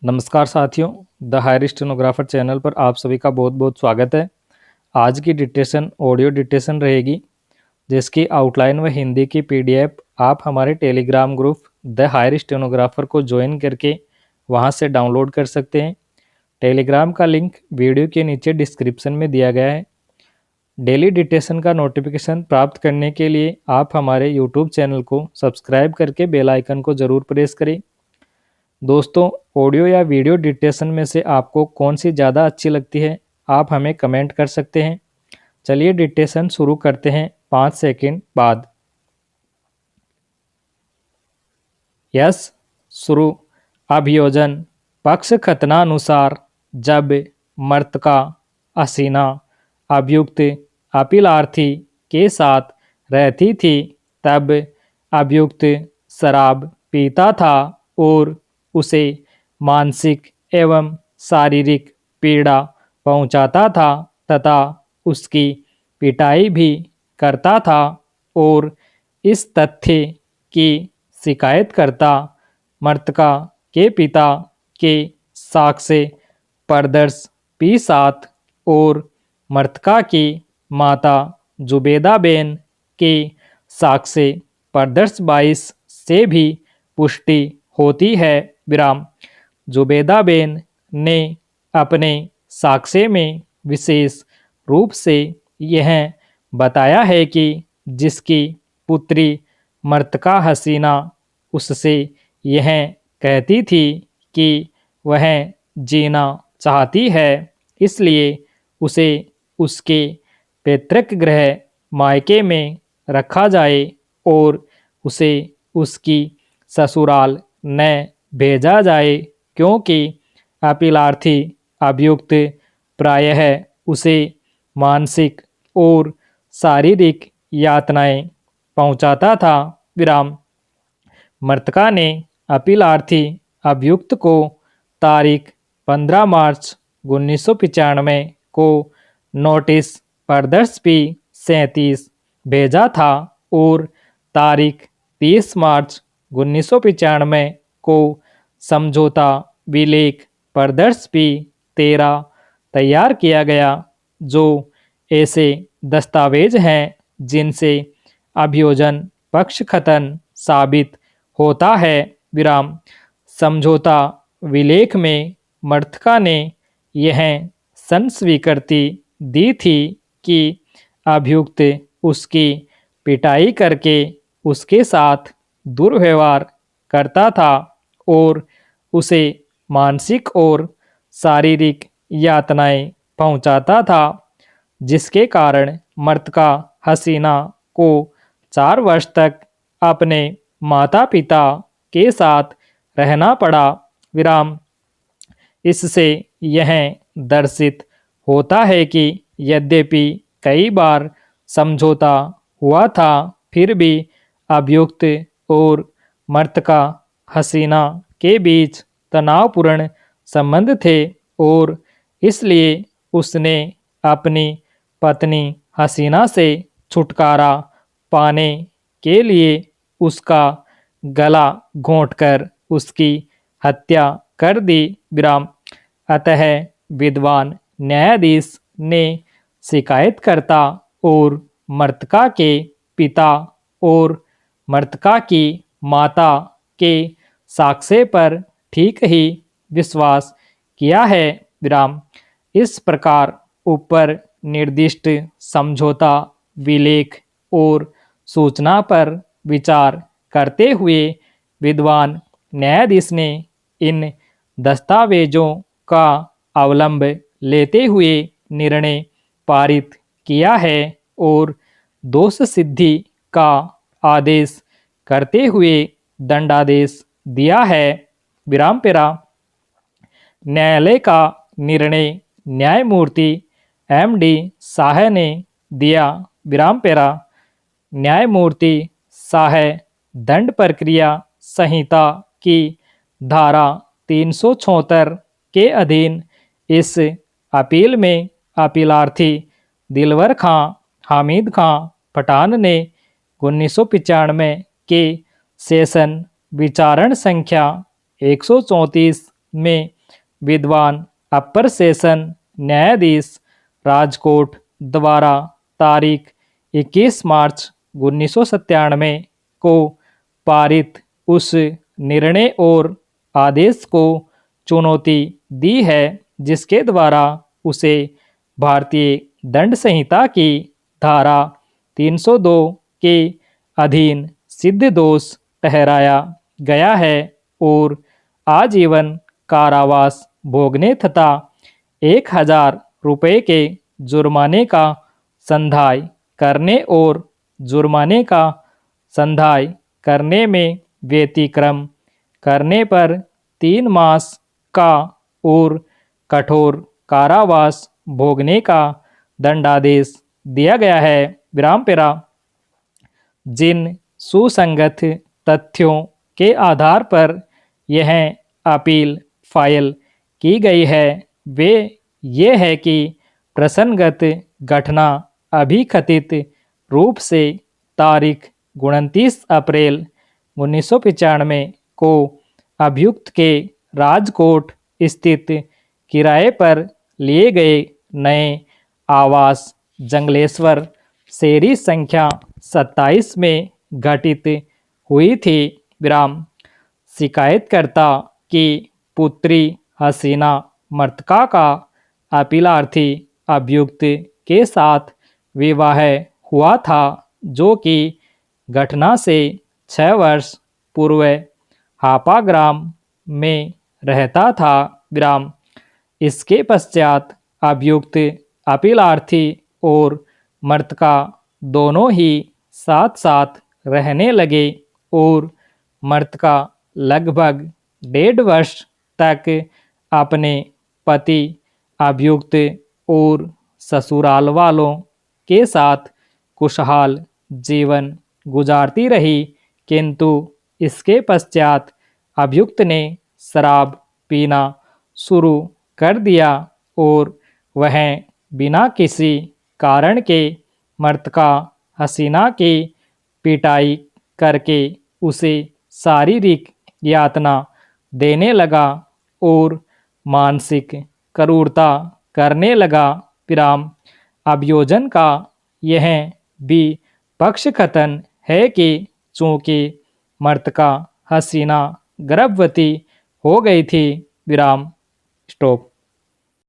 नमस्कार साथियों, the higher stenographer channel पर आप सभी का बहुत बहुत स्वागत है। आज की डिक्टेशन ऑडियो डिक्टेशन रहेगी, जिसकी आउटलाइन व हिंदी की पीडीएफ आप हमारे Telegram group the higher stenographer को ज्वाइन करके वहां से डाउनलोड कर सकते हैं। टेलीग्राम का लिंक वीडियो के नीचे डिस्क्रिप्शन में दिया गया है। डेली डिक्टेशन का नोटिफिकेशन प्राप्त करने के लिए आप हमारे यूट्यूब चैनल को सब्सक्राइब करके बेल आइकन को ज़रूर प्रेस करें। दोस्तों, ऑडियो या वीडियो डिक्टेशन में से आपको कौन सी ज़्यादा अच्छी लगती है, आप हमें कमेंट कर सकते हैं। चलिए डिक्टेशन शुरू करते हैं 5 सेकंड बाद। यस, शुरू। अभियोजन पक्ष कथनानुसार जब मृतका हसीना अभियुक्त अपीलार्थी के साथ रहती थी तब अभियुक्त शराब पीता था और उसे मानसिक एवं शारीरिक पीड़ा पहुंचाता था तथा उसकी पिटाई भी करता था और इस तथ्य की शिकायतकर्ता मृतका के पिता के साक्ष्य प्रदर्श P7 और मृतका की माता जुबेदा बेन के साक्ष्य प्रदर्श 22 से भी पुष्टि होती है। जुबेदा बेन ने अपने साक्ष्य में विशेष रूप से यह बताया है कि जिसकी पुत्री मृतका हसीना उससे यह कहती थी कि वह जीना चाहती है, इसलिए उसे उसके पैतृक गृह मायके में रखा जाए और उसे उसकी ससुराल न भेजा जाए, क्योंकि अपीलार्थी अभियुक्त प्रायः उसे मानसिक और शारीरिक यातनाएं पहुंचाता था। मृतका ने अपीलार्थी अभियुक्त को तारीख 15 मार्च 1995 को नोटिस प्रदर्श P37 भेजा था और तारीख 30 मार्च 1995 को समझौता विलेख प्रदर्श P13 तैयार किया गया, जो ऐसे दस्तावेज हैं जिनसे अभियोजन पक्षखतन साबित होता है। समझौता विलेख में मृतका ने यह संस्वीकृति दी थी कि अभियुक्त उसकी पिटाई करके उसके साथ दुर्व्यवहार करता था और उसे मानसिक और शारीरिक यातनाएं पहुंचाता था, जिसके कारण मृतका हसीना को 4 वर्ष तक अपने माता पिता के साथ रहना पड़ा। इससे यह दर्शित होता है कि यद्यपि कई बार समझौता हुआ था, फिर भी अभियुक्त और मृतका हसीना के बीच तनावपूर्ण संबंध थे और इसलिए उसने अपनी पत्नी हसीना से छुटकारा पाने के लिए उसका गला घोंटकर उसकी हत्या कर दी। अतः विद्वान न्यायाधीश ने शिकायतकर्ता और मृतका के पिता और मृतका की माता के साक्ष्य पर ठीक ही विश्वास किया है। इस प्रकार ऊपर निर्दिष्ट समझौता विलेख और सूचना पर विचार करते हुए विद्वान न्यायाधीश ने इन दस्तावेजों का अवलंब लेते हुए निर्णय पारित किया है और दोष सिद्धि का आदेश करते हुए दंडादेश दिया है। न्यायालय का निर्णय न्यायमूर्ति MD शाह ने दिया। न्यायमूर्ति शाह दंड प्रक्रिया संहिता की धारा 376 के अधीन इस अपील में अपीलार्थी दिलवर खां हामिद खां पठान ने 1995 के सेशन विचारण संख्या 134 में विद्वान अपर सेशन न्यायाधीश राजकोट द्वारा तारीख 21 मार्च 1997 को पारित उस निर्णय और आदेश को चुनौती दी है जिसके द्वारा उसे भारतीय दंड संहिता की धारा 302 के अधीन सिद्ध दोष ठहराया गया है और आजीवन कारावास भोगने तथा 1000 रुपये के जुर्माने का संधाय करने और जुर्माने का संधाय करने में व्यतिक्रम करने पर 3 मास का और कठोर कारावास भोगने का दंडादेश दिया गया है। विरामपेरा जिन सुसंगत तथ्यों के आधार पर यह अपील फाइल की गई है वे ये है कि प्रसंगत घटना अभिकथित रूप से तारीख 29 अप्रैल 1995 को अभियुक्त के राजकोट स्थित किराए पर लिए गए नए आवास जंगलेश्वर शेरी संख्या 27 में घटित हुई थी। विराम शिकायतकर्ता की पुत्री हसीना मर्तका का अपीलार्थी अभियुक्त के साथ विवाह हुआ था जो कि घटना से 6 वर्ष पूर्व हापा ग्राम में रहता था। विराम इसके पश्चात अभियुक्त अपीलार्थी और मर्तका दोनों ही साथ साथ रहने लगे और मर्तका लगभग 1.5 वर्ष तक अपने पति अभियुक्त और ससुराल वालों के साथ खुशहाल जीवन गुजारती रही, किंतु इसके पश्चात अभियुक्त ने शराब पीना शुरू कर दिया और वह बिना किसी कारण के मर्तका हसीना की पिटाई करके उसे शारीरिक यातना देने लगा और मानसिक क्रूरता करने लगा। विराम अभियोजन का यह भी पक्षकथन है कि चूंकि मर्तका हसीना गर्भवती हो गई थी। विराम स्टॉप।